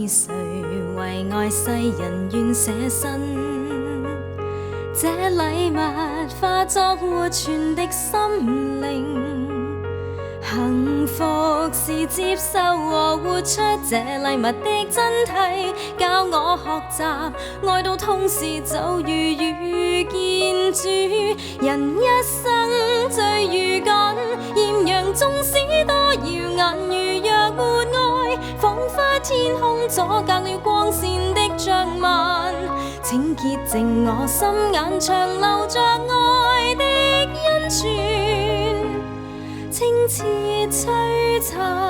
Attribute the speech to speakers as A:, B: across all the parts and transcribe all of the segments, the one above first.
A: 是誰為愛世人願捨身？這禮物化作活存的心靈，幸福是接受和活出這禮物的真諦，教我學習愛到痛時就如遇見主。人一生最如緊，豔陽縱使多耀眼，如若沒愛，彷彿天空阻隔了光線的障紋。請潔淨我心眼，長留着愛的恩泉，清澈璀璨。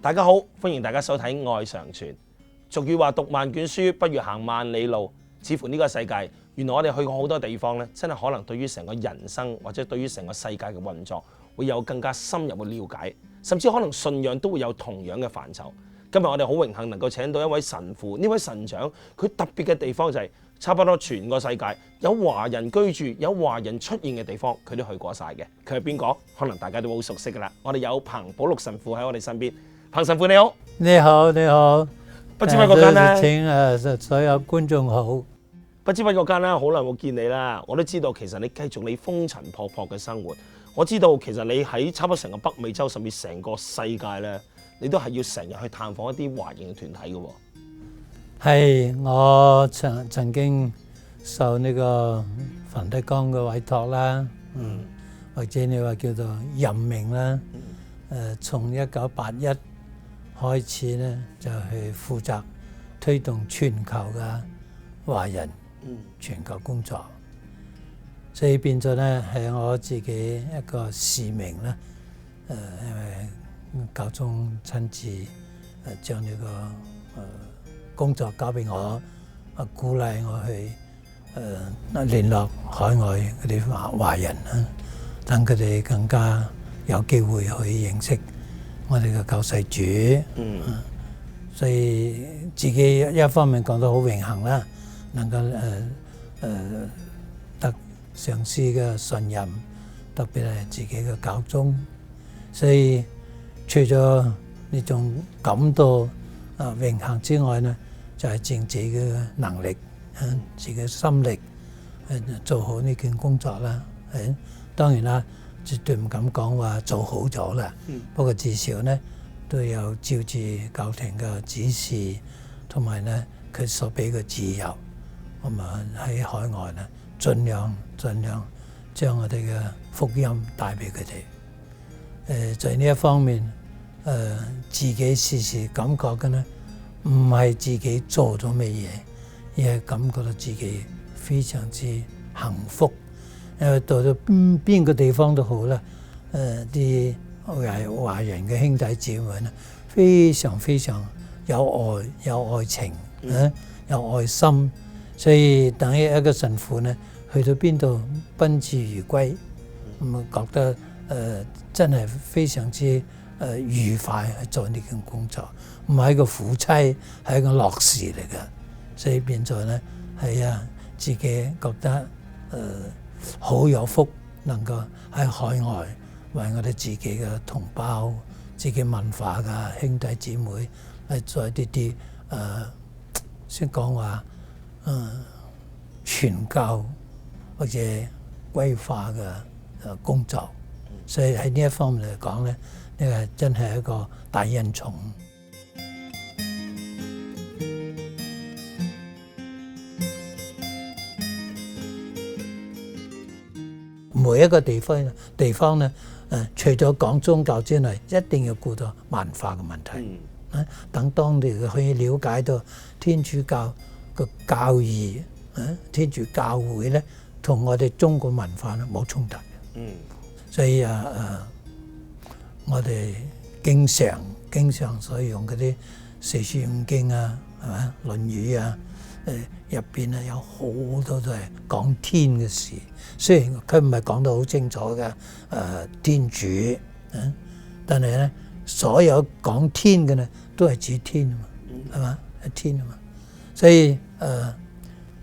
B: 大家好，歡迎大家收睇《愛常傳》。俗語話讀萬卷書不如行萬里路，似乎呢個世界原來我哋去過好多地方咧，真係可能對於成個人生或者對於成個世界嘅運作會有更加深入嘅了解，甚至可能信仰都會有同樣嘅範疇。今日我哋好榮幸能夠請到一位神父，呢位神長佢特別嘅地方就係差不多全個世界有華人居住、有華人出現嘅地方，佢都去過晒嘅。佢係邊個？可能大家都好熟悉噶啦。我哋有彭保祿神父喺我哋身邊。彭神父你好。
C: 你好，你好。
B: 不知不覺間咧，
C: 請所有觀眾好。
B: 不知不覺間咧，好耐冇見你啦。我都知道其實你繼續你風塵僕僕嘅生活。我知道其實你喺差唔多成個北美洲，甚至成個世界咧，你都係要成日去探訪一啲華人嘅團體嘅喎。
C: 係，我曾經受呢個梵蒂岡嘅委託啦，或者你話叫做任命啦。從1981開始咧，就係負責推動全球嘅華人全球工作，所以變咗咧係我自己一個使命啦。因為教宗親自將呢個工作交俾我，鼓勵我去聯絡海外嗰啲華人啦，等佢哋更加有機會去認識我哋嘅救世主。所以自己一方面講得好榮幸啦，能夠得上司嘅信任，特別係自己嘅教宗。所以除咗呢種感到榮幸之外呢，就係盡自己嘅能力，自己嘅心力做好呢件工作啦。當然啦，絕對唔敢講話做好咗啦。不過至少呢，都有照住教廷嘅指示，同埋呢佢所俾嘅自由，咁啊喺海外呢，盡量將我哋嘅福音帶俾佢哋。在呢一方面，自己時時感覺嘅呢，唔係自己做咗咩嘢，而係感覺到自己非常之幸福。因為到咗邊個地方都好啦，啲華人嘅兄弟姊妹呢，非常非常有愛、有愛情，有愛心，所以等於一個神父呢，去到邊度賓至如歸，咁啊覺得真係非常之愉快去做呢件工作，唔係一個苦差，係一個樂事嚟嘅。所以變咗呢，係自己覺得好有福，能夠喺海外為我哋自己嘅同胞、自己文化嘅兄弟姊妹嚟做一啲先講話傳教或者歸化嘅工作。所以喺呢一方面嚟講咧，呢個真係一個大恩寵。每一個地方咧，除咗講宗教之外，一定要顧到文化嘅問題。等當地嘅可以了解到天主教嘅教義，天主教會咧同我哋中國文化咧冇衝突嘅。所以我哋經常所用嗰啲四書五經啊，係嘛《論語》啊，入邊有好多都係講天嘅事。雖然佢唔係講得好清楚嘅天主，但係咧所有講天嘅呢，都係指天啊嘛，係嘛？係天啊嘛。所以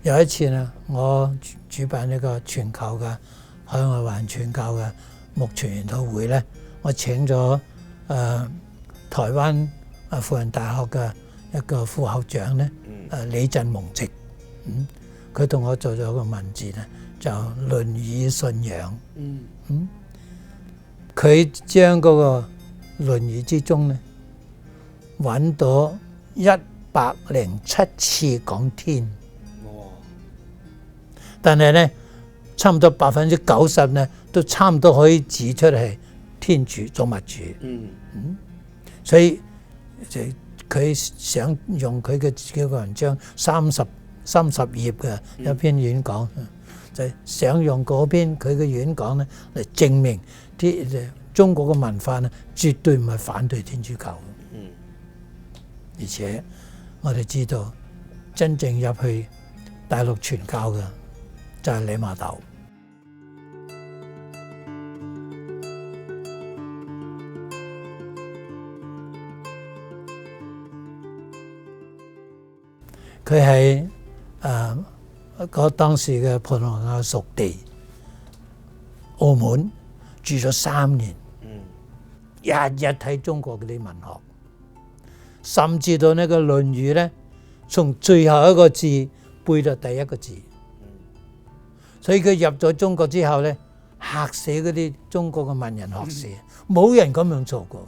C: 有一次呢，我主辦呢個全球嘅海外環傳教嘅牧傳研討會呢，我請咗台灣輔仁大學嘅一個副校長呢，李振蒙籍，佢同我做咗個文字呢，就《論語信仰》。佢將嗰個《論語》之中呢，揾到107次講天，但係呢，差唔多90%呢，都差唔多可以指出係天主造物主。所以佢想用佢嘅自己個文章30頁嘅一篇演講，就想用嗰篇佢嘅演講呢嚟證明啲中國嘅文化呢，絕對唔係反對天主教。而且我哋知道真正入去大陸傳教嘅就係李瑪竇。佢喺當時嘅葡萄牙屬地澳門住咗3年，日日睇中國嗰啲文學，甚至到呢個《論語》呢，從最後一個字背到第一個字。所以佢入咗中國之後呢，嚇死嗰啲中國嘅文人學士，冇人咁樣做過，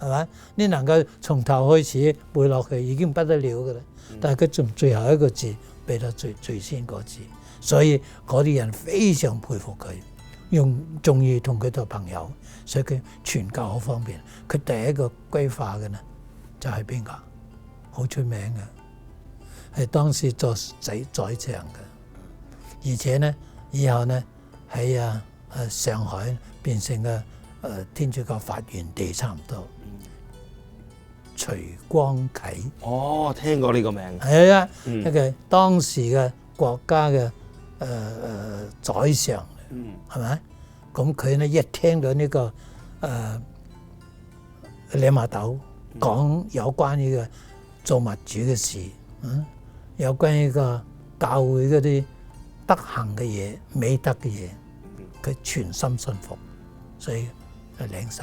C: 係咪？你能夠從頭開始背落去已經不得了㗎啦。但係佢從最後一個字背到最先個字，所以嗰啲人非常佩服佢，仲要同佢做朋友，所以佢傳教好方便。佢第一個歸化嘅呢，就係邊個？好出名嘅，係當時做宰相嘅，而且呢以後呢喺上海變成嘅天主教發源地差唔多。徐光啟，
B: 聽過呢個名。
C: 係啊，一個當時嘅國家嘅宰相，係咪？咁佢呢一聽到呢個李瑪竇講有關於嘅造物主嘅事，有關於個教會嗰啲德行嘅嘢、美德嘅嘢，佢全心信服，所以佢領洗，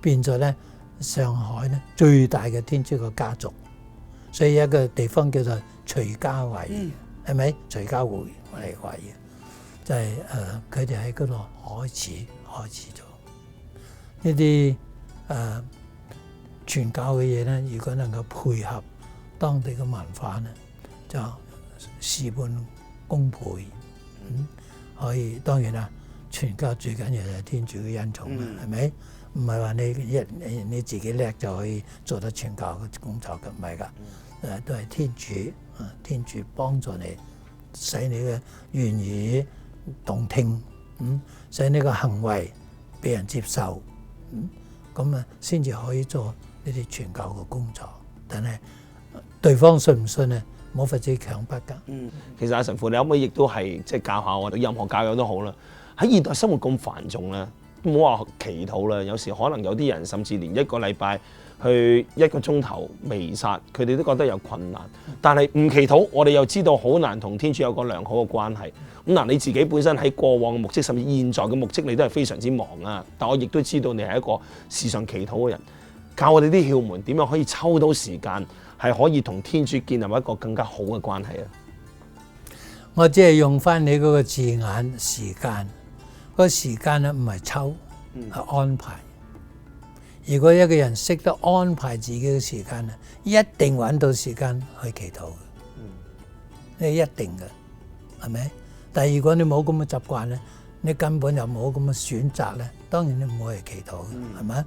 C: 變咗呢上海呢最大嘅天主教家族，所以一個地方叫做徐家匯，係咪？徐家匯我哋話嘅，就係佢哋喺嗰度開始咗呢啲傳教嘅嘢呢。如果能夠配合當地嘅文化呢，就事半功倍。可以當然啦，傳教最緊要就係天主嘅恩寵啦，係咪？唔係話你自己叻就可以做得傳教嘅工作嘅，唔係㗎，都係天主幫助你，使你嘅言語動聽，使你嘅行為俾人接受，咁啊先至可以做呢啲傳教嘅工作。但係對方信唔信呢？冇法子強迫㗎。
B: 其實阿神父，你可唔可以亦都係即係教下我哋，任何教友都好啦。喺現代生活咁繁重咧，唔好話祈禱啦，有時可能有啲人甚至連1個禮拜去1個鐘頭彌撒，佢哋都覺得有困難。但係唔祈禱，我哋又知道好難同天主有個良好嘅關係。咁嗱，你自己本身喺過往嘅牧職，甚至現在嘅牧職，你都係非常之忙啊。但我亦都知道你係一個時常祈禱嘅人，教我哋啲竅門點樣可以抽到時間，係可以同天主建立一個更加好嘅關係啊！
C: 我只係用翻你嗰個字眼時間，嗰個時間咧唔係抽，係安排。如果一個人識得安排自己嘅時間咧，一定揾到時間去祈禱嘅，呢一定嘅，係咪？但係如果你冇咁嘅習慣咧，你根本又冇咁嘅選擇咧，當然你唔會去祈禱嘅，係咪？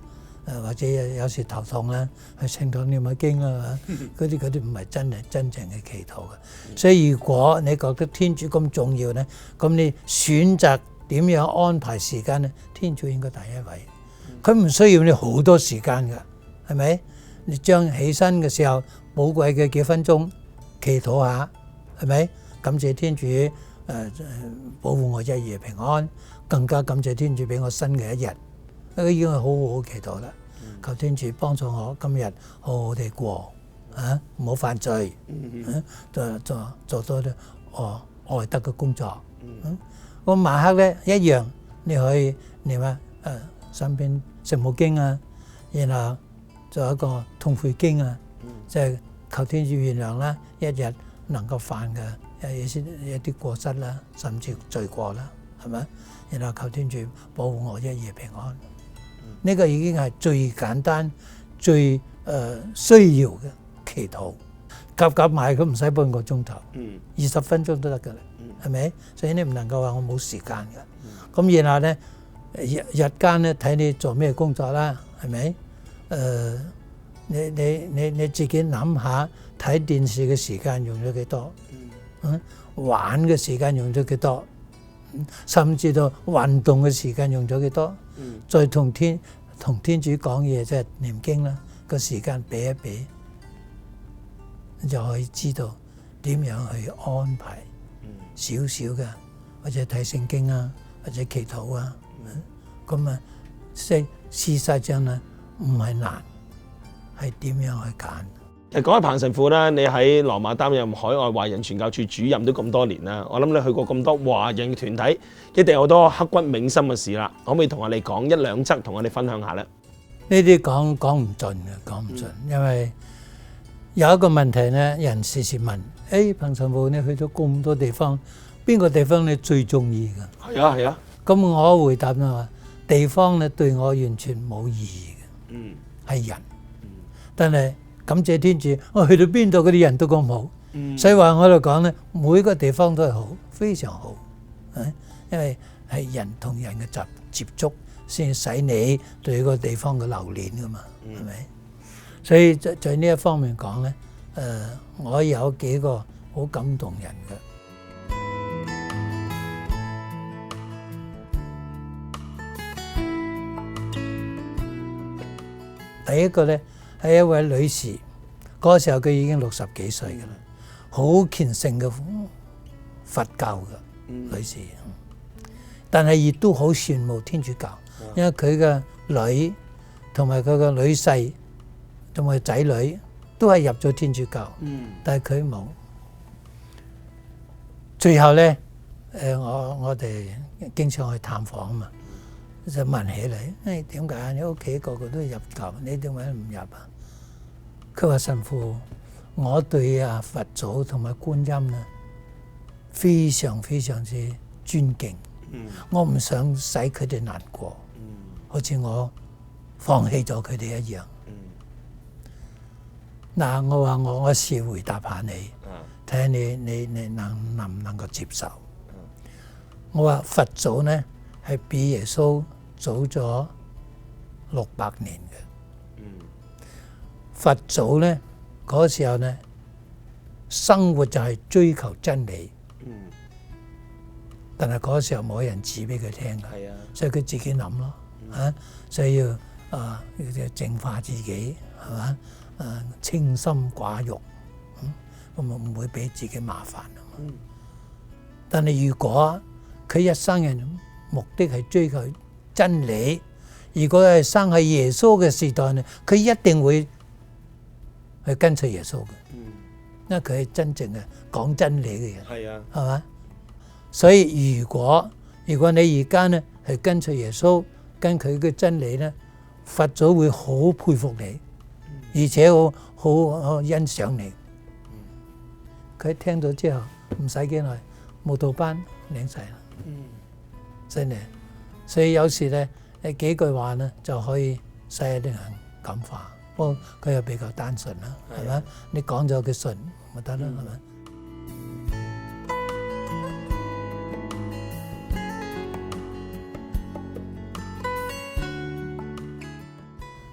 C: 或者有時頭痛啦，去聖堂念下經啦，嗰啲唔係真正嘅祈禱嘅。所以如果你覺得天主咁重要咧，咁你選擇點樣安排時間咧？天主應該第一位，佢唔需要你好多時間㗎，係咪？你將起身嘅時候寶貴嘅幾分鐘祈禱下，係咪？感謝天主保護我一夜平安，更加感謝天主俾我新嘅一日。已經係好好祈禱啦。求天主幫助我今日好好地過啊，唔好犯罪，做多啲愛德嘅工作。咁晚黑咧一樣，你可以念下身邊聖母經啊，然後做一個痛悔經啊，即係求天主原諒啦，一日能夠犯嘅一啲過失啦，甚至罪過啦，係咪？然後求天主保護我一夜平安。呢個已經係最簡單、最需要嘅祈禱，夾埋佢唔使半個鐘頭，20分鐘都得㗎啦，係咪？所以你唔能夠話我冇時間㗎。咁然後咧日間咧睇你做咩工作啦，係咪？你自己諗下，睇電視嘅時間用咗幾多？玩嘅時間用咗幾多？甚至到運動嘅時間用咗幾多？再同天主講嘢，即係念經啦，個時間比一比，你就可以知道點樣去安排少少嘅，或者睇聖經啊，或者祈禱啊。咁啊，事實上咧唔係難，係點樣去揀？
B: 講起彭神父啦，你喺羅馬擔任海外華人傳教處主任都咁多年啦，我諗你去過咁多華人嘅團體，一定有好多刻骨銘心嘅事啦。可唔可以同我哋講一兩則，同我哋分享下呢？
C: 呢啲講唔盡嘅，講唔盡，因為有一個問題呢，人時時問：彭神父，你去咗咁多地方，邊個地方你最中意㗎？
B: 係啊係啊。
C: 咁我回答咧話：地方咧對我完全冇意義嘅，係人。但係感謝天主，我去到邊度嗰啲人都咁好，所以話我哋講咧，每個地方都係好，非常好，因為係人同人嘅接觸，先使你對個地方嘅留戀噶嘛，係咪？所以在呢一方面講咧，我有幾個好感動人嘅。第一個咧係一位女士，嗰個時候佢已經60幾歲嘅啦，好虔誠嘅佛教嘅女士，但係亦都好羨慕天主教，因為佢嘅女同埋佢嘅女婿同埋仔女都係入咗天主教，但係佢冇。最後咧，我哋經常去探訪啊嘛。就問起嚟，點解你屋企個個都入教，你點解唔入啊？佢話神父，我對佛祖同埋觀音咧非常非常之尊敬，我唔想使佢哋難過，好似我放棄咗佢哋一樣。嗱，我話我試回答下你，睇下你能唔能夠接受？我話佛祖呢係比耶穌早咗600年嘅，佛祖咧嗰時候咧生活就係追求真理，但係嗰時候冇人指俾佢聽嘅，所以佢自己諗咯，所以要淨化自己，係嘛？清心寡欲，咁唔會俾自己麻煩啊嘛。但係如果佢一生人目的係追求真理，如果係生喺耶穌嘅時代呢，佢一定會去跟隨耶穌嘅，因為佢係真正嘅講真理嘅人，係嘛？所以如果你而家呢係跟隨耶穌，跟佢嘅真理呢，佛祖會好佩服你，而且好欣賞你。佢聽到之後唔使幾耐，慕道班領晒啦，真係。所以有時咧，幾句話咧就可以使一啲人感化。不過佢又比較單純啦，係咪？你講咗佢信咪得啦，係咪？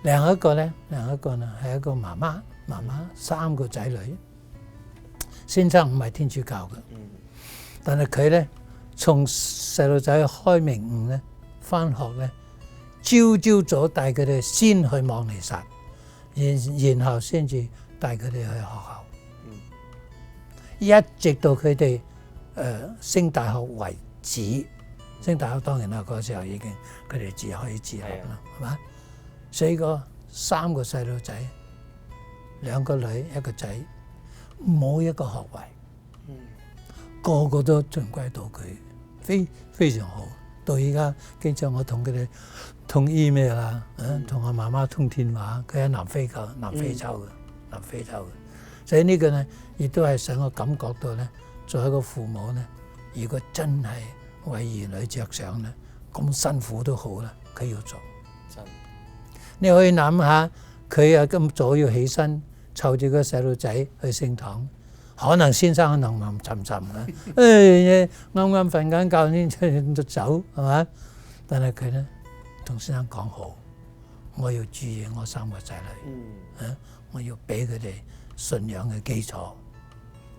C: 另一個呢係一個媽媽3個仔女，先生唔係天主教嘅，但係佢咧從細路仔開明悟咧。返學咧，朝早帶佢哋先去望彌撒，然後先至帶佢哋去學校，一直到佢哋升大學為止。升大學當然啦，嗰時候已經佢哋可以自學啦，係嘛？所以個3個細路仔，2個女1個仔，冇一個學位，個個都循規蹈矩，非常好。到而家經常我同佢哋通 email 啦，同我媽媽通電話，佢喺南非洲嘅，所以呢個呢，亦都係使我感覺到呢，作為一個父母呢，如果真係為兒女着想呢，咁辛苦都好啦，佢要做。你可以諗下，佢啊咁早要起身，湊住個細路仔去聖堂，可能先生能能沉沉啦，啱啱瞓緊覺先出去就走，係嘛？但係佢咧同先生講好，我要注意我3個仔女，我要俾佢哋信仰嘅基礎，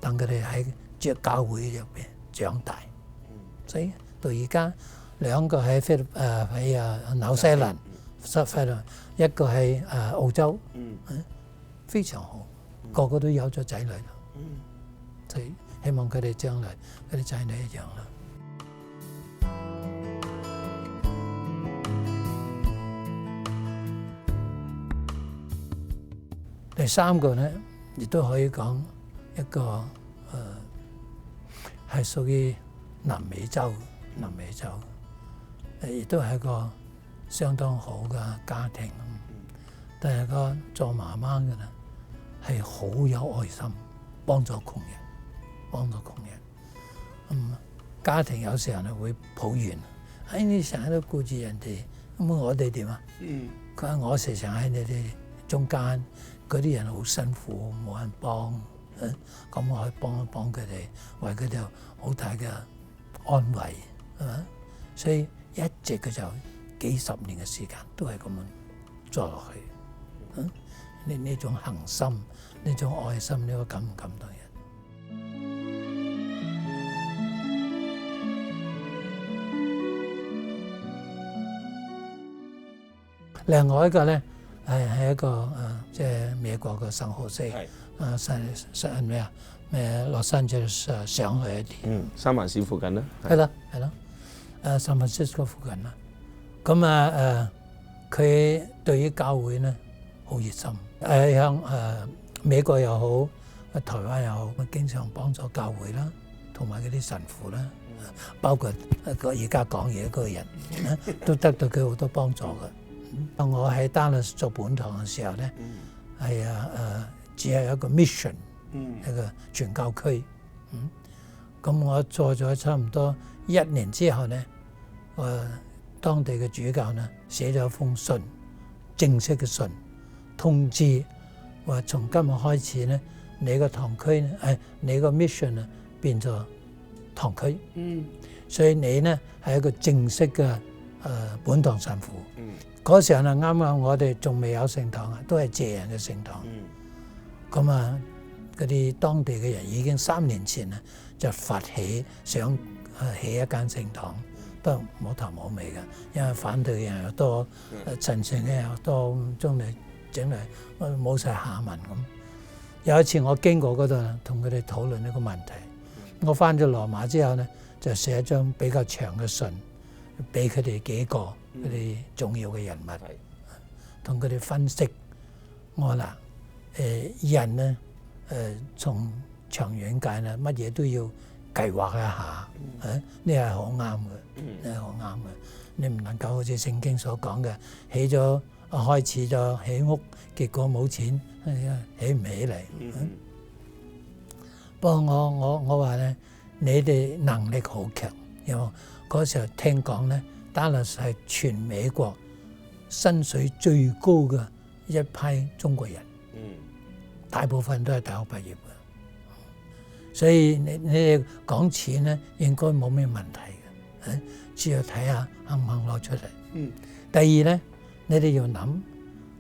C: 等佢哋喺教會入邊長大。所以到而家2個喺紐西蘭，一個喺澳洲，非常好，個個都有咗仔女啦。所以希望佢哋將來嗰啲仔女一樣啦。第3個咧，亦都可以講一個係屬於南美洲，亦都係一個相當好嘅家庭。但係個做媽媽嘅咧係好有愛心，幫助窮人。家庭有時候咧會抱怨，你成日都顧住人哋，咁我哋點啊？佢話我時常喺你哋中間，嗰啲人好辛苦，冇人幫，咁我可以幫一幫佢哋，為佢哋好大嘅安慰，係嘛？所以一直佢就幾十年嘅時間都係咁樣做落去。呢種恆心，呢種愛心，呢個感唔感動人？另外一個咧係一個即係美國嘅聖荷西，洛杉磯上去一啲，
B: 三藩市附近啦，
C: 係啦，San Francisco附近啦。咁佢對於教會咧好熱心，向美國又好，台灣又好，經常幫助教會啦，同埋嗰啲神父啦，包括而家講嘢嗰個人，都得到佢好多幫助嘅。我喺 Dallas 做本堂嘅時候咧，係只係一個 mission，一個傳教區。咁我做咗差唔多1年之後咧，當地嘅主教呢寫咗一封信，正式嘅信，通知話從今日開始咧，你個堂區咧，你個 mission 啊變咗堂區。所以你呢係一個正式嘅本堂神父。嗰時候呢，啱啱我哋仲未有聖堂啊，都係謝人嘅聖堂。咁嗰啲當地嘅人已經3年前呢就發起想起一間聖堂，不過冇頭冇尾嘅，因為反對嘅人又多，陳情嘅人又多，將嚟整嚟冇晒下文咁。有一次我經過嗰度，同佢哋討論呢個問題。我翻咗羅馬之後呢，就寫一張比較長嘅信，俾佢哋幾個嗰啲重要嘅人物，同佢哋分析。我話人呢，從長遠計呢，乜嘢都要計劃一下，呢係好啱嘅，呢係好啱嘅。你唔能夠好似聖經所講嘅，開始咗起屋，結果冇錢，起唔起嚟。不過我話咧，你哋能力好強，因為嗰時候聽講咧，Dallas係全美國薪水最高嘅一批中國人，大部分都係大學畢業嘅，所以你哋講錢咧應該冇咩問題嘅，只要睇下肯唔肯攞出嚟。第二咧，你哋要諗，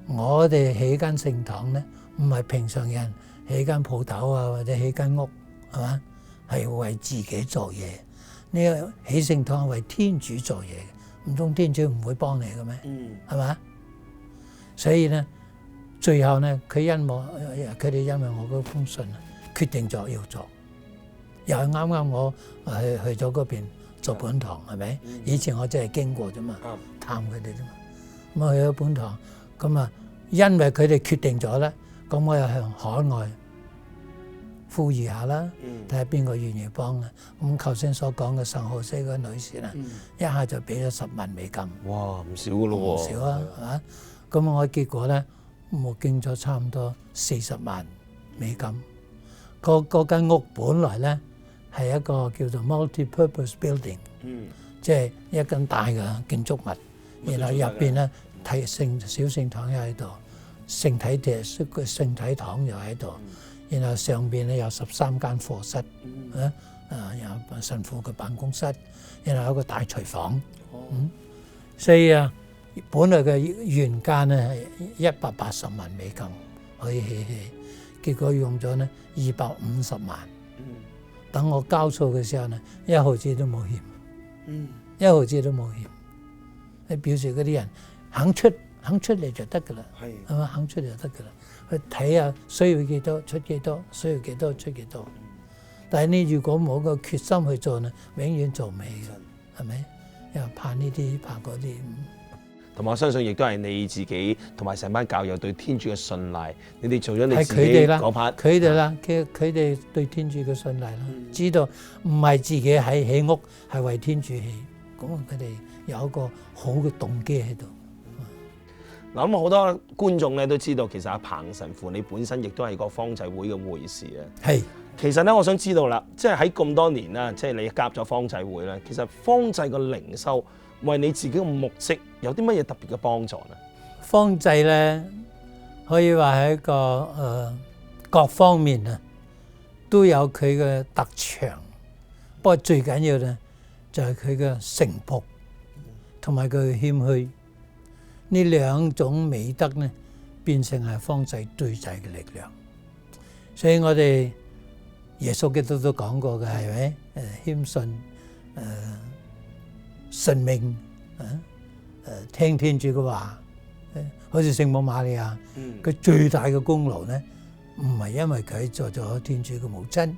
C: 我哋起間聖堂咧，唔係平常人起間鋪頭啊，或者起間屋，係嘛？係為自己做嘢。呢個起聖堂係為天主做嘢，唔通天主唔會幫你嘅咩？係嘛？所以咧，最後咧，佢哋因為我嗰封信決定咗要做，又係啱啱我去咗嗰邊做本堂，係咪？以前我真係經過啫嘛，探佢哋啫嘛。咁去咗本堂，咁因為佢哋決定咗咧，咁我又向海外呼籲下啦，睇下邊個願意幫啦。咁頭先所講嘅聖荷西嗰個女士咧，一下就俾咗10萬美金。
B: 哇，唔少噶咯喎！
C: 唔少啊，係嘛？咁我結果咧，我經咗差唔多40萬美金。嗰間屋本來咧係一個叫做 multi-purpose building，即係一間大嘅建築物，然後入邊咧小聖堂又喺度，聖體堂又喺度，然後上邊咧有13間課室，有神父嘅辦公室，然後有個大廚房，所以本來嘅原價咧係180萬美金可以起，結果用咗咧250萬。等我交數嘅時候咧，1毫子都冇欠，1毫子都冇欠。你表示嗰啲人肯出嚟就得㗎啦，係嘛？肯出嚟就得㗎啦。去睇下需要幾多出幾多，需要幾多出幾多。但係你如果冇個決心去做咧，永遠做唔起嘅，係咪？又怕呢啲怕嗰啲。
B: 同埋我相信亦都係你自己同埋成班教友對天主嘅信賴，你哋做咗你
C: 係
B: 自己
C: 佢哋啦，
B: 嗰 part，
C: 佢哋啦，佢哋對天主嘅信賴啦，知道唔係自己喺起屋，係為天主起，咁佢哋有一個好嘅動機喺度。
B: 嗱，咁好多觀眾咧都知道，其實阿彭神父你本身亦都係個方濟會嘅會士啊。
C: 係，
B: 其實咧，我想知道啦，即係喺咁多年啦，即係你加入咗方濟會咧，其實方濟個靈修為你自己嘅牧職有啲乜嘢特別嘅幫助呢？
C: 方濟咧可以話係一個各方面啊都有佢嘅特長，不過最緊要咧就係佢嘅誠樸同埋佢嘅謙虛。呢兩種美德咧，變成係方濟對濟嘅力量。所以我哋耶穌基督都講過嘅，係咪？謙遜，順命，聽天主嘅話。好似聖母瑪利亞，佢最大嘅功勞咧，唔係因為佢做咗天主嘅母親，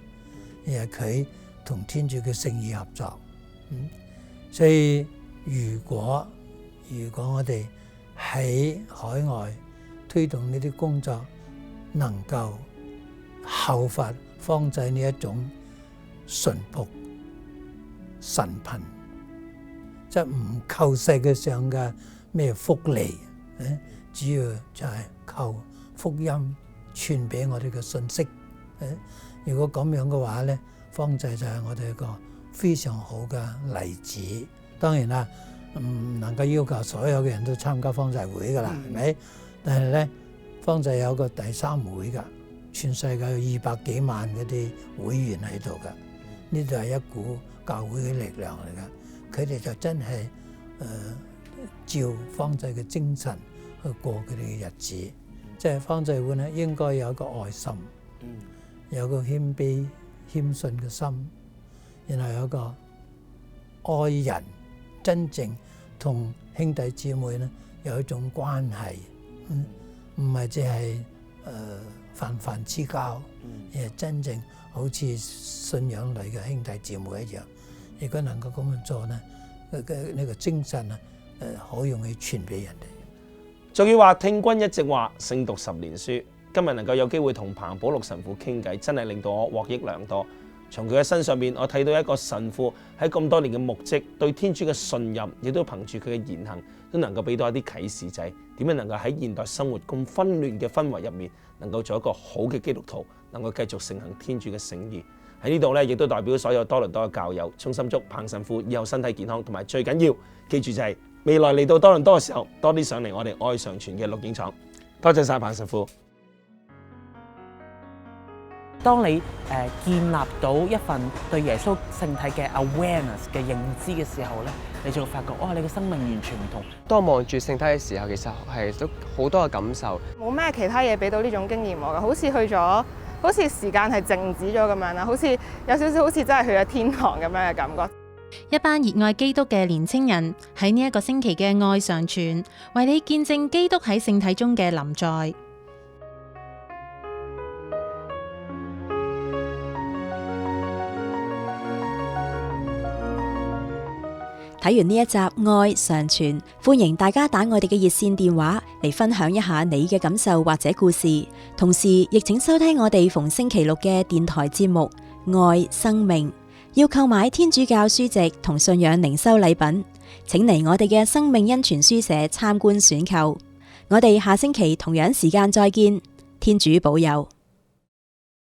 C: 而係佢同天主嘅聖意合作。所以如果我哋喺海外推動呢啲工作，能夠效法方濟呢一種淳樸、神貧，即係唔求世界上嘅咩福利，主要就係求福音傳俾我哋嘅信息。如果咁樣嘅話咧，方濟就係我哋一個非常好嘅例子。當然啦，唔能夠要求所有嘅人都參加方濟會噶啦，係咪？但係咧，方濟有個第3會噶，全世界有200幾萬嗰啲會員喺度噶，呢度係一股教會嘅力量嚟噶。佢哋就真係照方濟嘅精神去過佢哋嘅日子。即係方濟會咧，應該有一個愛心，有個謙卑謙遜嘅心，然後有一個愛人，真正同兄弟姊妹咧有一種關係，唔係只係泛泛之交，而係真正好似信仰裏嘅兄弟姊妹一樣。如果能夠咁樣做咧，呢個精神啊，好容易傳俾人哋。
B: 仲要話聽君一席話，勝讀10年書。今日能夠有機會同彭保祿神父傾偈，真係令到我獲益良多。從佢嘅身上面，我睇到一個神父喺咁多年嘅牧職，對天主嘅信任，亦都憑住佢嘅言行，都能夠俾到一啲啟示仔。點樣能夠喺現代生活咁紛亂嘅氛圍入面，能夠做一個好嘅基督徒，能夠繼續承行天主嘅聖意。喺呢度咧，亦都代表所有多倫多嘅教友，衷心祝彭神父以後身體健康，同埋最緊要記住就係未來嚟到多倫多嘅時候，多啲上嚟我哋愛常傳嘅錄影廠。多謝晒彭神父。
D: 當你建立到一份對耶穌聖體嘅 awareness 嘅認知嘅時候咧，你就會發覺，哇！你嘅生命完全唔同。
E: 當我望住聖體嘅時候，其實係都好多嘅感受。
F: 冇咩其他嘢俾到呢種經驗我嘅，好似去咗，好似時間係靜止咗咁樣啦，好似有少少好似真係去咗天堂咁樣嘅感覺。
G: 一班熱愛基督嘅年青人喺呢一個星期嘅愛常傳，為你見證基督喺聖體中嘅臨在。
H: 睇完呢一集愛常傳，歡迎大家打我哋嘅熱線電話嚟分享一下你嘅感受或者故事，同時亦請收聽我哋逢星期六嘅電台節目《愛生命》。要購買天主教書籍同信仰靈修禮品，請嚟我哋嘅生命恩泉書社參觀選購。我哋下星期同樣時間再見，天主保佑。